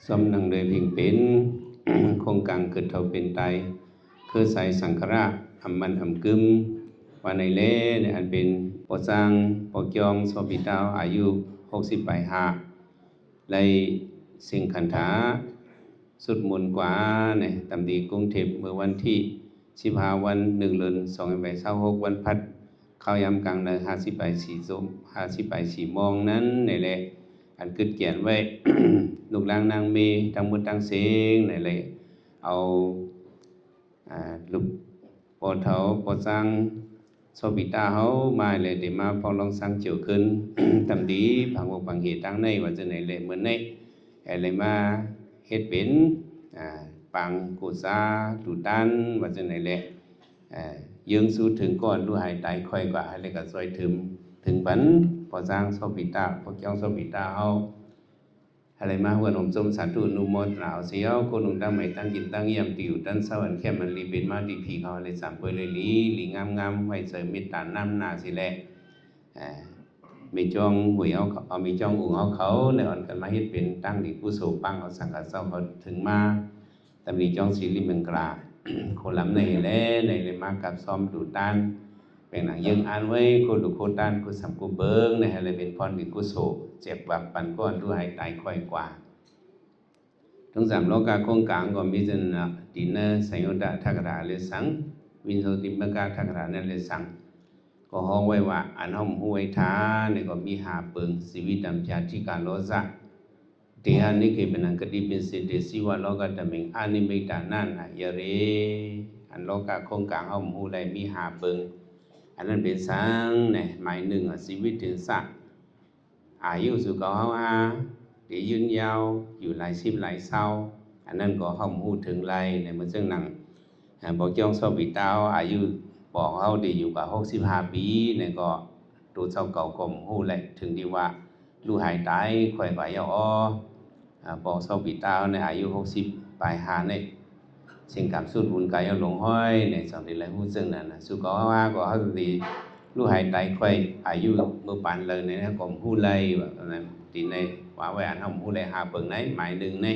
สมนังโดยพิงเป็น โครงการเกิดเท่าเป็นไตคือใส่สังฆราชอำมันอำกึมว่าในเล่เนี่ยอันเป็นปอสร้างปอจองสอบิดาวอายุ60 ปีหาเลยสิ่งขันธาสุดมนกว่าเนี่ยตำดีกรุงเทพเมื่อวันที่15วัน1 เดือน2526วันพัดเข้ายามกลางเดือน50 ไป4 4 โมงนั้นนี่แหละอันกึดเขียนไว้ ลูกหลานนางเมทั้งหมดทั้งเสียงนี่แหละเอาลูกปอเถาปอสร้างโซบิตาเฮามาเลยเดี๋ยวมาพอลองสั่งเจียวขึ้น ทำดีผังบอกผังเหตุตั้งในว่าจะไหนเลยเหมือนในอะไรมาเฮ็ดเป็นปังกุซาดูดันว่าจะไหนแหละยืงสู้ถึงก่อนดูหายตายค่อยกว่าให้เลยก็ซอยถึงบันพอสร้างโซบิตาพอเจ้าโซบิตาเฮาอะไรมาหัวหนมจมสาธุนุโมทนาเสียวคนหนุ่มตั้งไม่ตั้งกินตั้งเยี่ยมติวตั้งสวรรค์แค่มันรีเป็นมาดีพีเขาเลยสามเปเลยลีงามไว้เสริมมิตรน้ำหนาสิแลมีจ้องหวยเอามีจ้องอุ่งเขาในอ่อนกันมาเฮ็ดเป็นตั้งดีกุศลปังเอาสังกัดเศร้าเขาถึงมาแต่มีจ้องสีริมเมืองกลาโคลำในเลยมากับซ้อมดูด้านเป็นหนังยังอ่านไว้โคดูโคด้านกุสัมกุเบิงในอะไรเป็นพรดีกุศลเจ็บแบบปันก้อนด้วยหายตายค่อยกว่าทั้งสามโลกาโครงกลางก็มีจนดินเนอร์สังยุตตะทักษะเลสังวินโสติมกาทักษะนั่นเลสังก็ห้องไว้ว่าอันห้องห้วยท้าเนี่ยก็มีหาเปิงชีวิตดำชาติการโลซะเดียนี่คือเป็นอันกติเป็นสิทธิสิวะโลกาตมิงอานิมิตานั่นนะยะเรอันโลกาโครงกลางห้องห้วยมีหาเปิงอันนั้นเป็นสังเนี่ยหมายหนึ่งชีวิตถึงสักอายุสุขภาพที่ยืนยาวอยู่หลายสิบหลายเศร้าอันนั้นก็ห้องหูถึงไรในมันซึ่งหนังบอกจองสบิตาอายุบอกเขาดีอยู่กับ65 ปีเนี่ยก็ดูเศร้าเก่ากลมหูเลยถึงดีว่าลูกหายตายค่อยกว่ายอบอกสบิตาในอายุ60 ปลายหาเนี่ยสิ่งกับสุดบุญกายหลงห้อยในสองที่ไรหูซึ่งนั่นนะสุขภาพก็เขาดีลูกหายตายค่อยอายุเมื่อปานเลยเนี่ยกลมหูเลยแบบนั้นทีในว่าไว้อันห้องหูเลยหาเปิงไหนหมายหนึ่งใน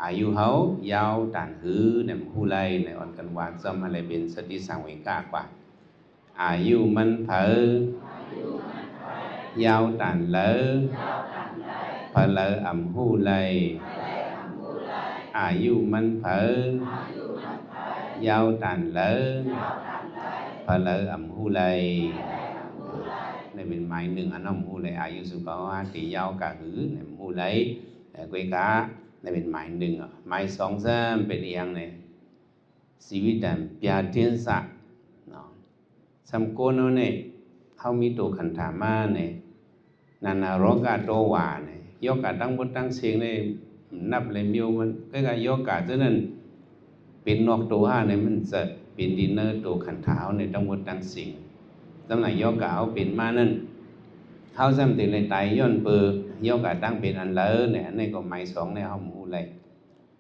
อายุเขายาวด่านหื้อในหูเลยในอ่อนกันวานซ้ำอะไรเป็นสติสังเวกากว่าอายุมันเผอยาวด่านเลอเผลออ่ำหูเลยอายุมันเผอยาวด่านเลอเผลออ่ำหูเลยในเป็นหมายหนึ่งอันนั้นหูเลยอายุสุขภาพที่ยาวกะหื้อในหูเลยกุยกะในเป็นหมายหนึ่งหมายสองซ้ำเป็นอย่างในชีวิตดันเปียเทียนสักสำโกนเนี่ยเขามีตัวขันธามาเนี่ยนานาโรกาโตวาเนี่ยยกกะตั้งบนตั้งเสียงเนี่ยนับเลยมิวมันก็กะยกกะฉะนั้นเป็นนอกตัวห้าเนี่ยมันจะเป็นดินเนอร์ตัวขันธาในตั้งบนตั้งเสียงตั้งไหนยกกะเอาเป็นมานั่นเขาซ้ำติดในไตย้อนเปือยกกะตั้งเป็นอันเลอเนี่ยในก็หมายสองในห้องหูเลย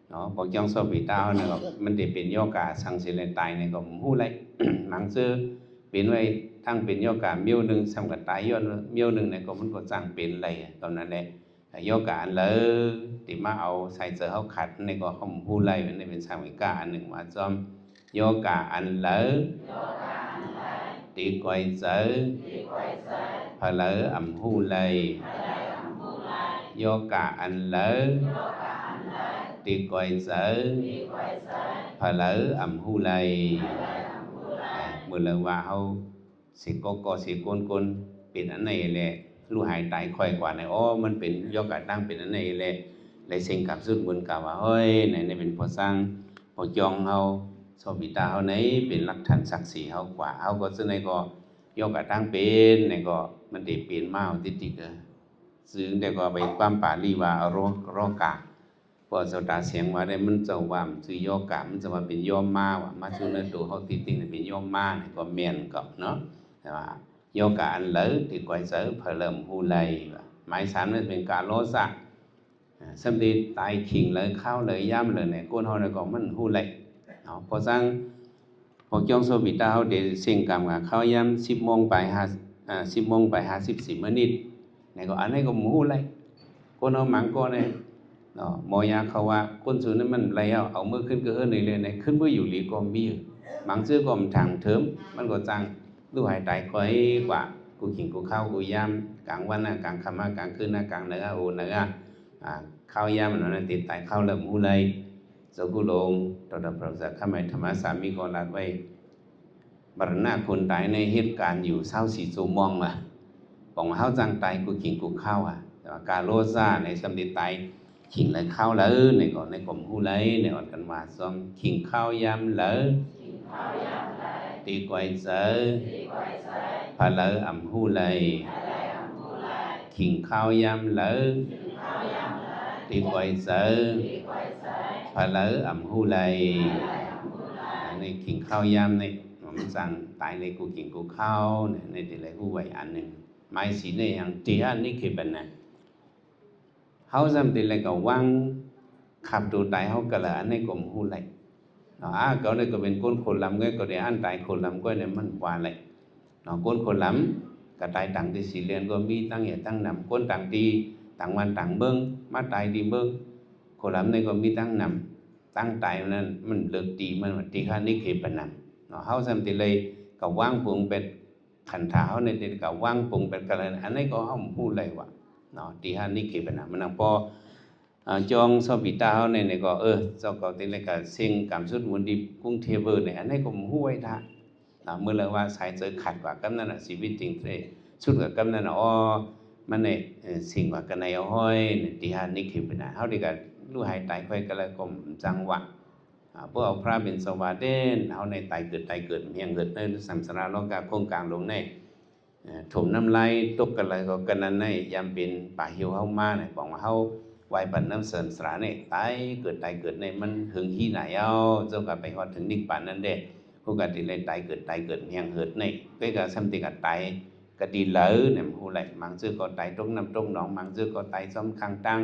เนาะบอกจังสอบปีตาเนี่ยมันจะเป็นยกกะสังเสริญไตในก็หูเลยหนังซื้อเป็นไว้ทั้งเป็นยกกะเมียวหนึ่งซ้ำกับไตย้อนเมียวหนึ่งเนี่ยก็มันก็สร้างเป็นอะไรตอนนั้นแหละยกกะอันเลอติมาเอาใส่เสื้อเขาขัดในก็ห้องหูเลยมันเป็นสร้างวิกาอันหนึ่งว่าจอมยกกะอันเลอตีก้อยเสือเผลออ่ำหูเลยโยกะอันเลอตีก้อยเสือเผลออ่ำหูเลยเมื่อเลยว่าเขาสิก็สิก้นเป็นอันไหนแหละลูกหายตายค่อยกว่าในมันเป็นโยกะตั้งเป็นอันไหนแหละเลยเซ็งกับสุดบุญกับว่าเฮ้ยไหนเป็นพอสร้างพอจองเขาสบิตาเขาไหนเป็นหลักฐานศักดิ์ศรีเขากว่าเขาก็ซึ่งในก็ยกกะตั้งเป็นในก็มันได้เปลี่ยนมาติดซึ่งแต่ก็ไปความป่าลีว่าเอารอกะพอสตาเสียงว่าได้มันจะว่ามันคือยกะมันจะมาเป็นย่อมมาว่ามาสู่ในตัวเขาติดเป็นย่อมมาเนี่ยก็เมียนกับเนาะแต่ว่าโยกะอันเหลือที่ก่อยเสือเผลิมหูเลยหมายสามนั่นเป็นการโลสักสมดีตายขิงเลยเข้าเลยย่ำเลยเนี่ยก้นเขาเนี่ยก็มันหูเลยพอสร้างพอจ้องโซบิตาเขาเดี๋ยวเสียงกรรมกับเข้าย่ำ10 โมงไป10 โมงไป54 นาทีเนี่ยก็อันนี้ก็หูเลยก้นเขาหมังก้นเนี่ย เนาะหมอยาเขาว่าคนสูนั้นมันไรเอาเมื่อขึ้นก็ในเลยในขึ้นเมื่ออยู่หลีก็มีบางเชื่อก็มันทางเถิมมันก็จังดูหายใจค่อยกว่ากูขิงกูเข้ากูยามกลางวันกลางค่ำกลางคืนกลางเหนือโอเหนือเข้ายามมันติดตายเข้าเริ่มหูเลยสกุลงตระประสาทข้าไม่ธรรมะสามีก็รัดไว้บรรณาคนตายในเหตุการณ์อยู่เศร้าสีโซมองบอกว่าเขาจังตายกูขิงกูเข้าแต่ว่าการโลซ่าในสำเร็จตายขิงเลยเข้าเลยในก่อนในกลมหูเลยในอ่อนกันมาซ้อมขิงเข้ายามเลยตีกวยเจอพะเลออ่ำหูเลยขิงเข้ายามเลยตีกวยเจอพะเลออ่ำหูเลยในขิงเข้ายามในมันสั่งตายในกูขิงกูเข้าในแต่ละหูไว้อันหนึ่งไม่สีในอย่างที่อันนี้คือเป็นนะเขาจำเป็นอะไรก็ว่างขับตัวตายเขาก็ละอันในกลมหูไหลเนาะก็เลยก็เป็นก้นคนลำก็ได้อันตายคนลำก็เนี่ยมันว่าเลยเนาะก้นคนลำก็ตายต่างที่สี่เรียนก็มีตั้งเหตุตั้งนำก้นต่างที่ต่างวันต่างเบิ้งมาตายดีเบิ้งคนลำในก็มีตั้งนำตั้งตายนั้นมันเลิกตีมันตีข้านี่คือเป็นนำเนาะเขาจำเป็นเลยก็ว่างปุ่งเป็นขันเท้าในเด็กก็ว่างปุ่งเป็นกันเลยอันนี้ก็เขาพูดเลยว่าเนาะตีข้านี่คือเป็นนำมันพอจองสอบปีตาเขาในก็เจ้าก็ติเลยก็เซ็งกำสุดมุนดีกุ้งเทเบอร์ในอันนี้ก็ห้วยท่าเมื่อไรว่าสายเจอขัดกว่ากำนั้นชีวิตจริงเลยสุดกับกำนั้นมันในสิ่งว่ากันในห้อยตีหานี่คือเป็นเขาดีกันรู้หายตายค่อยกันเลยก็จังหวะพวกเอาพระเป็นสวัสดิ์เขาในตายเกิดเมียงเกิดในสัมสราโลกาโครงกลางลงในถมน้ำลายตกกันเลยก็กันนั้นในยามเป็นป่าหิวเข้ามาเนี่ยบอกว่าเขาไว้ปันน้ำเสริญสระเนี่ยตายเกิดในมันถึงที่ไหนเจ้าก็ไปฮอดถึงนิพพานนั่นเด้ผู้กติเลยตายเกิดเมียงเกิดในก็ก็สัมติกัดตายก็ดีเหลือเนี่ยผู้ไรมังซื้อก็ตายตรงน้ำตรงหนองมังซื้อก็ตายซ้ำข้างตั้ง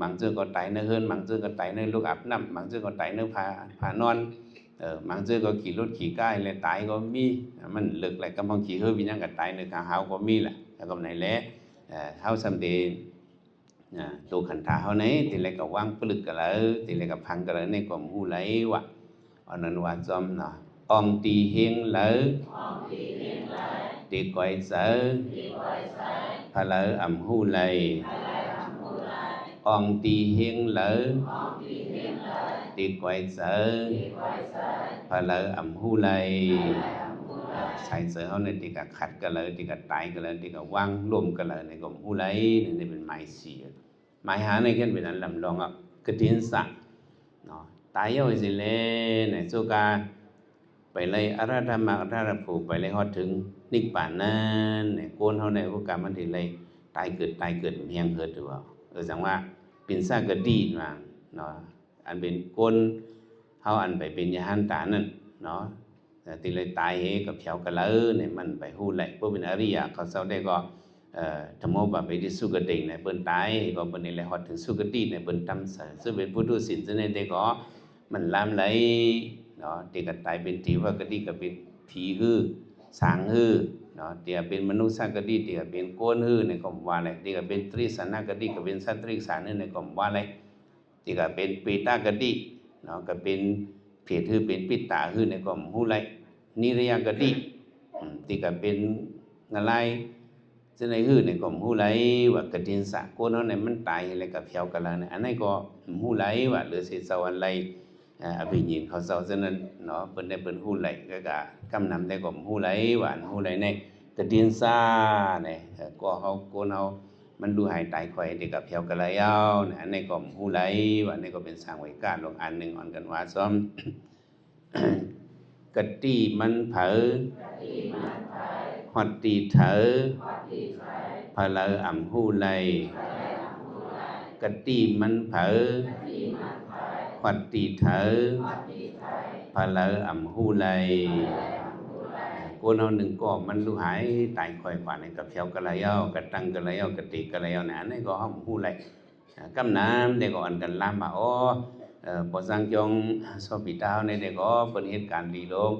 มังซื้อก็ตายในเฮือนมังซื้อก็ตายในลูกอาบน้ำมังซื้อก็ตายในผานอนมังซื้อก็ขี่รถขี่ก้ายเลยตายก็มีมันเลิกอะไรกำลังขี่เฮือวิญญาณก็ตายในข้างเฮาก็มีแหละแล้วก็ไหนแหละเฮาสัมติตัวขันธาเขาเนี่ยทีแรกก็ว่างปลึกกันแล้วทีแรกก็พังกันแล้วในกลมหูไหลวะอันนั้นว่าจอมเนาะองตีเฮงเลยตีก้อยเสือพะเลออ่ำหูไหลองตีเฮงเลยตีก้อยเสือพะเลออ่ำหูไหลใส่เสือเขาเนี่ยตีกับขัดกันเลยตีกับตายกันเลยตีกับว่างรวมกันเลยในกลมหูไหลนี่เป็นไม้เสียหมายหาในกันเป็นอันลำลองกระถิ่นสักเนาะตายเอาสิเลยในสุกาไปเลยอาราธรรมะอาราภูไปเลยฮอดถึงนิพพานนั้นในโกนเขาในโอกาสมันถึงเลยตายเกิดเมียงเกิดหรือเปล่าสังว่าเป็นซากกระดีนมาเนาะอันเป็นโกนเขาอันไปเป็นยาหันตานั่นเนาะแต่ตีเลยตายเฮกับเฉากันเลยเนี่ยมันไปหู้ไหลพวกเป็นอริยะเขาเศร้าได้ก็ธรรมะแบบไปที่สุกติในเปิ้นตายก็เปิ้นนี่แหละฮอดถึงสุกติในเปิ้นทำซึ่งเป็นพุทธศีลซึ่งในเด็กก็มันลามไหลเนาะเด็กก็ตายเป็นทีว่ากติก็เป็นผีฮื้อสางฮื้อเนาะเดี๋ยวเป็นมนุษย์สังกติเดี๋ยวเป็นโกนฮื้อในก็ว่าอะไรเดี๋ยวเป็นตรีสันนกติก็เป็นสัตตริสานในก็ว่าอะไรเดี๋ยวเป็นปีตากติเนาะก็เป็นเพศฮื้อเป็นปิตาฮื้อในก็ฮู้ไรนิรยกติเดี๋ยวเป็นอะไรซึ่งในฮื้อในก็หูไหลว่ากระดินสะโกนเอาในมันตายอะไรกับเพียวกันแล้วเนี่ยอันนั้นก็หูไหลว่าหรือสิสวรรค์ไหลอภิญินเขาเศร้าฉะนั้นเนาะเปิ้นได้เปิ้นหูไหลก็กำนำได้ก็หูไหลว่าหูไหลในกระดินสะเนี่ยก็เฮาโกนเอามันดูหายตายข่อยเด็กกับเพียวกันแล้วเนี่ยอันนี้ก็หูไหลว่านี่ก็เป็นสร้างไว้การลงอันนึงอ่อนกันว่าซ้อมกะติมันเผอฮอดตีเถอพะเลออ่ำหูไหลกะติมันเผอฮอดตีเถอพะเลออ่ำหูไหลโกนเอาหนึ่งก็มันดูหายตายข่อยกว่าในกับเพียวกันแล้วกะตังกันแล้วกะติกันแล้วเนี่ยอันนี้ก็อ่ำหูไหลกำน้ำเด็กก็อ่อนกันลามว่าพอสังจงสอบปีดาวในเด็กก็เป็นเหตุการณ์ดีโลก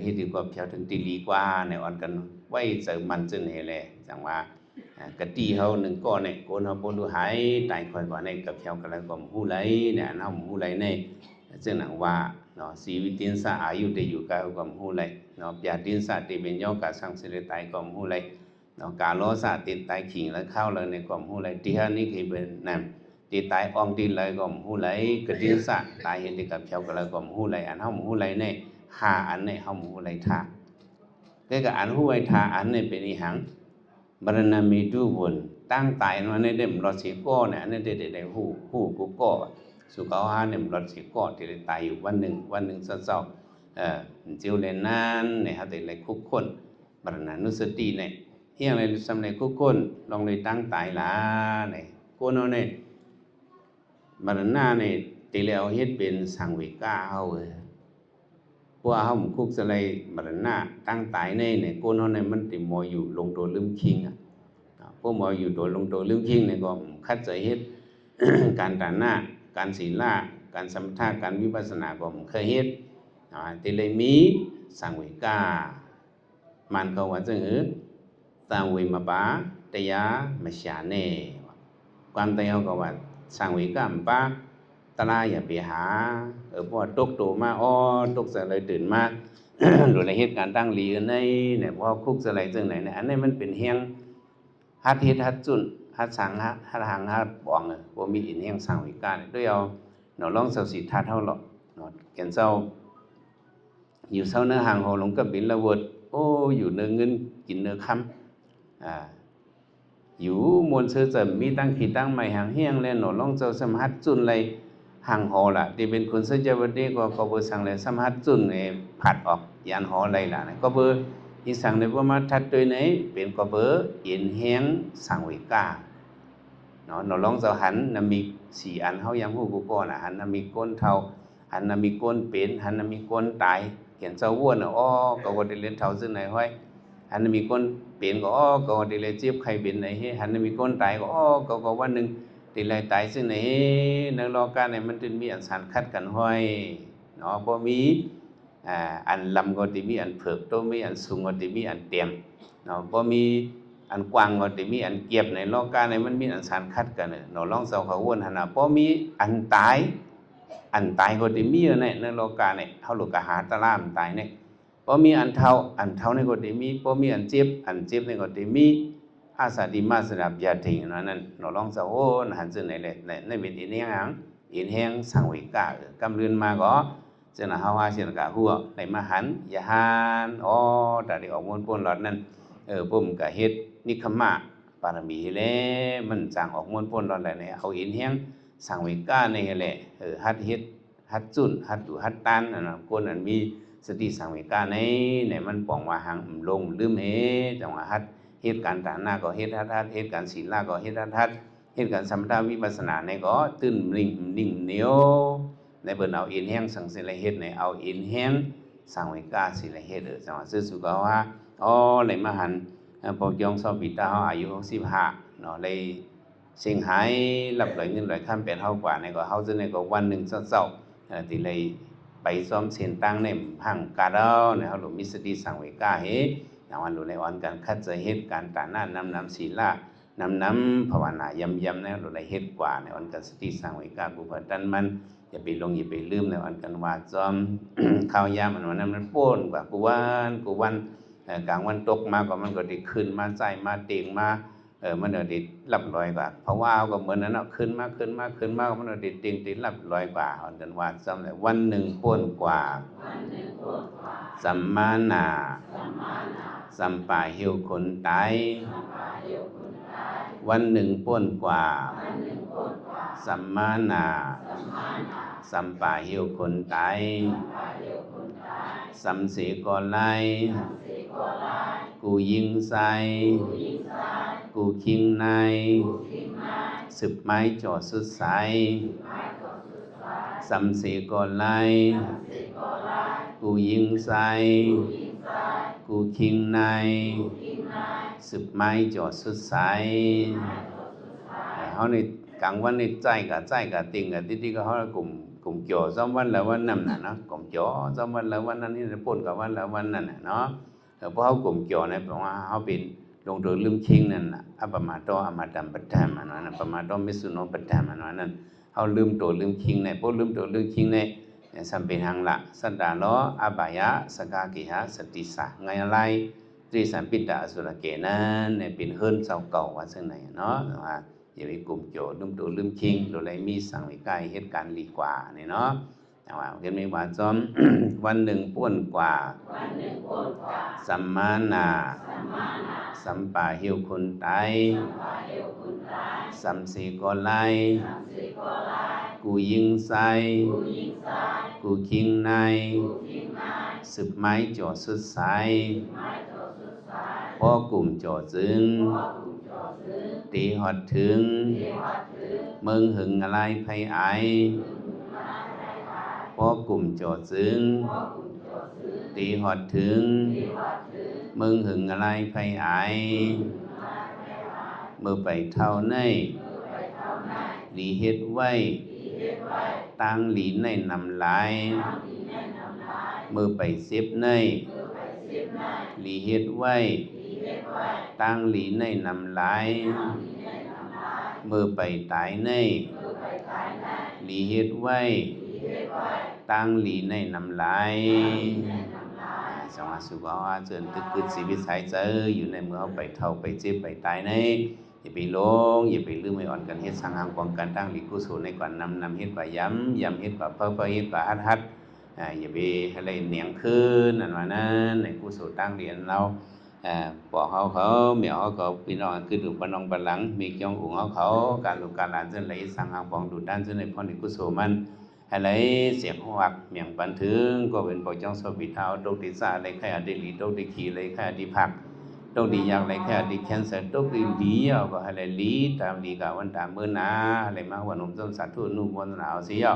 เหตุดีกว่าเพียวถึงตีลีกว่าในอ่อนกันไว้เสริมมันซึ่งเหตุเลยจังว่า กะตีเฮาหนึ่งก้อนเนี่ยโกนเฮาปนดูหายตายค่อยกว่าในกับเพียวกันแล้วก็ฮู้ไหลเนี่ยเฮาฮู้ไหลในซึ่งหนังว่าเนาะชีวิตตินซะอายุได้อยู่กับก็ฮู้ไหลเนาะปยาตินซะที่เป็นยอกะสังสิตายก็ฮู้ไหลเนาะกาโลซะติดตายขิงแล้วเข้าแล้วในก็ฮู้ไหลที่ฮานี่คือเป็นนั่นที่ตายอองติเลยก็ฮู้ไหลกะตินซะตายเห็นที่กับเพียวกันแล้วก็ฮู้ไหลอันเฮาฮู้ไหลใน5อันในเฮาฮู้ไหลท่าก็อันฮู้ไหลท่าอันในเป็นอีหังบรณมีดูบุญตั้งตายมาในเด่มรถสีก้อเนี่ยในเด็ดหูกูก้อสุขภาพเนี่ยรถสีก้อที่ตายอยู่วันหนึ่งเศร้าจิวเลนนั้นเนี่ยเขาแต่เลยคุกคนบรณานุสติเนี่ยเฮียงเลยสำเร็จคุกคนลองเลยตั้งตายละเนี่ยกูโน่เนี่ยบรณาเนี่ยตีแล้วเฮ็ดเป็นสังเวก้าเขาพวกเขาคุกสไลบรณาตั้งตายเนี่ยกูโน่เนี่ยมันติมออยู่ลงตัวลืมคิงพวกหมออยู่ตัวลงตัวลืมคิงเนี่ยก็คัดใจเฮ็ด การฐานะการศีลาการสมถะการวิปัสสนาก็เคยเฮ็ดที่เลยมีสังเวกามันก็ว่าจังตังเวมปาตยามชาเนความตายก็ว่าสังเวกามปาตลาอย่าไปหาพอตกโตมาตกสลายตื่นมา หรือในเหตุการณ์ตั้งลีในเนี่ยพอคุกสลายจังไหนเนี่ยอันนี้มันเป็นเฮียงฮัดเฮ็ดฮัดจุนฮัดสังฮัดหังฮัดบองบ่มีอินเฮียงสังเวกาด้วยเอาเนาะลองเสาสิทัดเฮาหรอกเนาะแก่นเจ้าอยู่เช้าเนื้อหางโหลงกับบินละเวิดอยู่เนื้อเงินกินเนื้อค่ำอยู่มวลเชื้อจะมีตั้งขีตั้งใหม่หางเฮียงแล้วเนาะลองเจ้าสมหัดจุนเลยหางหอล่ะที่เป็นคนเสื้อเจ้าวันนี้ก็เบอร์สั่งเลยสมหัดจุนผัดออกยานหออะไรล่ะก็เบอร์อีสั่งในว่ามาทัดตัวไหนเป็นก็เบอร์อินเฮียงสังเวกาเนาะลองเจ้าหันน่ะมี4อันเฮายังฮู้กูก่อนน่ะหันน่ะมีก้นเท่าหันน่ะมีก้นเป็นหันน่ะมีก้นตายเขียนเจ้าวัวน่ะก็บ่ได้เล่นเท่าซึ่งไหนห้อยหันน่ะมีก้นเป็นก็ก็ได้เลยเจ็บไข้เป็นไหนเฮหันน่ะมีก้นตายก็วันหนึงได้เลยตายซึ่งไหนในโลกาเนี่ยมันจึงมีอันสันคัดกันห้อยเนาะบ่มีอันลำก็สิมีอันเผือกโตมีอันสูงก็สิมีอันเต็มเนาะบ่มีอันกว้างก็สิมีอันเก็บในโลกาเนี่ยมันมีอันสันคัดกันเนาะลองเซาเขาวนหั่นน่ะบ่มีอันตายก็สิมีในโลกาเนี่ยเฮาลูกก็หาตะลามตายเนี่ยบ่มีอันเท่านี่ก็สิมีบ่มีอันเจ็บนี่ก็สิมีอาสาดิมาสดับยาถิงนั้นเนาะลองเซาหันซึ่งไหนแหละในเป็นอีเนียงหังอินแฮงสังเวกากำเรือนมาก็จึงเฮาว่าเช่นกะหัวในมหันยะหานตาได้ออกมนต์ป่นหลอดนั้นผมก็เฮ็ดนิคัมมะปารมีแลมันสร้างออกมนต์ป่นหลอดแล้วเนี่ยเอาอินแฮงสังเวกาในแหละฮัดเฮ็ดฮัดจุนฮัดดูฮัดตันนั่นน่ะคนอันมีสติสังเวกาในมันป้องว่าหังลงลืมเฮจังว่าฮัดเหตุการณ์ฐานะก็เฮ็ดฮัดเหตุการณ์ศีลก็เฮ็ดฮัดเหตุการณ์สมถะวิปัสสนาในก็ตื่นนิ่งเหนียวในเบิ่นเอาอินแฮงสังสิละเฮ็ดในเอาอินแฮงสังเวกาสิละเฮ็ดจังว่าซื่อสุก็ว่าเลยมาหันพอยองซอปิตาเฮาอายุ65เนาะเลยเสียงหายรับหลายเงินหลายค่ำเป็นเฮากว่าในก็เฮาจะในก็วันหนึงเช้าที่เลยไปซ้อมเส้นตั้งในห้างกาดาวเนี่ยเฮาหลมีสติสังเวกาเฮอย่างวันรู้ในอ่อนการคัดใจเฮ็ดการตาหน้านำศีลานำภาวนายำๆในรู้ในเฮ็ดกว่าในอ่อนการสติสังเวกากูเพิ่นดันมันอย่าไปลงอย่าไปลืมในอ่อนกันว่าจอมข้าวยามมันนั้นมันป้นกว่ากูวันกลางวันตกมาก็มันก็ได้ขึ้นมาใจมาเตียงมามันก็ได้ลับลอยกว่าเพราะว่าก็เหมือนนั้นเนาะขึ้นมามันก็ได้เตียงติดลับลอยกว่าอ่อนกันว่าจำเลยวันหนึ่งป้นกว่าสัมมานาสัมปะหิวคนตายวันหนึ่งป้นกว่าสัมมานาสัมปะหิวคนตายสัมเสกอไลกูยิงใส่กูคิงในสืบไม้จอดสุดใสสัมเสกอไลกูยิงใส่กูคิงในสืบไม้จอดสุดใสเฮาในกลางวันในใจกับติงกับติก็เฮากลุ่มเกี่ยวซ้อมวันละวันนั้นน่ะเนาะกลุ่มเกี่ยวซ้อมวันละวันนั้นนี่ป่นกับวันละวันนั้นน่ะเนาะเพราะเฮากลุ่มเกี่ยวในแปลว่าเฮาเป็น ลงตัวลืมคิงนั่นน่ะอัปมาโตอมาตัมปะธรรมอันนั้นปมาโตมิสุโนปะธรรมอันนั้นเฮาลืมตัวลืมคิงในพวกลืมตัวลืมคิงในสัมเปหังละสัตตาโลอบายะสกากิหะสติสะไงอะไรตรีสัมปิตะอสุรเกนั้นในเป็นเฮิรนเศร้าเก่าว่าซึ่งไหนเนาะว่าอย่าไปกลุ่มโจลืมตัวลืมคิงโดยไรมีสั่งไว้ใกล้เหตุการณ์ดีกว่านี่เนาะแต่ว่าเห็นไหมว่าจอม วันหนึ่งป้วนกว่าสัมมานาสัมปาหิวคุณไตสัมสีกอไลกูยิงไซกูคิงในสืบไม้จ่อสุดสายพ่อกลุ่มจ่อจึงตีหอดถึงมึงหึงอะไรไผไอพ่อกลุ่มจ่อจึงตีหอดถึงมึงหึงอะไรไผไอมือไปเท่าในหลีเฮ็ดไว้ตั้งหลีในนำลายมือไปเสียบในหลีเฮ็ดไว้ตั้งหลีในนำลายมือไปตายในหลีเฮ็ดไว้ตั้งหลีในนำลายสมาสุภาพจนตึกกึศชีวิตสายเจออยู่ในเมื่อไปเท่าไปเจ็บไปตายในอย่าไปลงอย่าไปลืมไม่อ่อนกันเฮ็ดสังหารป้องกันตั้งหลีกุศลในก่อนนำเฮ็ดป่าย้ำเฮ็ดป่าเพ้อเฮ็ดป่าฮัดอย่าไปอะไรเหนียงขึ้นนั่นว่านั้นในกุศลตั้งเรียนเราบอกเขาเมียเขาพี่น้องคือดูปนองปหลังมีเกี่ยวอุ่งเขาการลูกการหลานเส้นไหลสังหารป้องดูด้านเส้นในพรในกุศลมันอะไรเสียงหักเมียงปันถึงก็เป็นปอจังสบิเท้าโดกติซาอะไรแค่อดีตโดกติขีอะไรแค่อดีผักโดกติยากอะไรแค่อดีแคนเซอร์โดกติดีก็อะไรลีตามดีกับวันตามมื้อนาอะไรมาวันนุ่มต้นสัตว์ทุ่นนุ่มวันหนาวสิยอ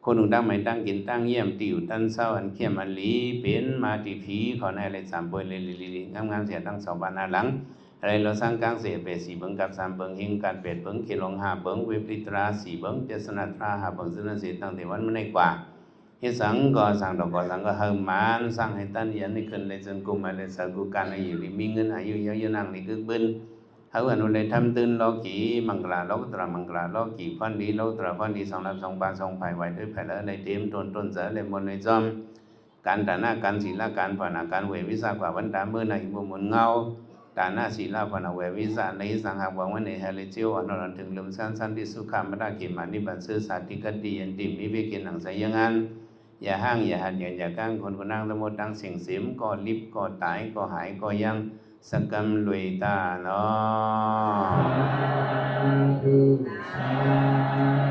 คนหนุ่มตั้งไม่ตั้งกินตั้งเยี่ยมติวตั้นเศร้าอันเข้มอันลีเป็นมาติผีขอในอะไรสามป่วยลีงามเสียตั้ง2 บาทหลังอะไรเราสร้างกลางเสียเป็ด4 เบิ้งกับ3 เบิ้งหิงการเป็ดเบิ้งเขลง5 เบิ้งเวปริตรา4 เบิ้งเจสนาตรา5 เบิ้งสุนันเสียตั้งแต่วันมันในกว่าเฮ็ดสังก็สั่งดอกก็สั่งก็เฮิมมานสร้างให้ตั้นเย็นในขึ้นในจนกุมอะไรสักกุการในอยู่มีเงินอายุเยอะๆนั่งในกึกบึ้นเขาอนุเลยทำตื่นโลกีมังกราโลกตรามังกราโลกีพันดีโลตราพันดี2 รับ2 บาท2 ภัยไว้ด้วยแผ่แล้วในเต็มต้นเสือเลยมนในจอมการฐานะการศีลการภาวนาการเววิสากว่าวันตาเมื่อในบุมนเงาฐานะศีลภาวนาเววิสาในสังหวังวันในเฮลิเจียวอนรันถึงลมสั้นที่สุขามรากิมานิบันซื้อสาธิกติยันติมีวิกินหนังใสยังงั้นอย่าห้างอย่าหัดอย่าก้างคนนั่งละโมตั้งเสียงเสียมก็ลิบก็ตายก็หายก็ยังสกัมลุยตาเนาะ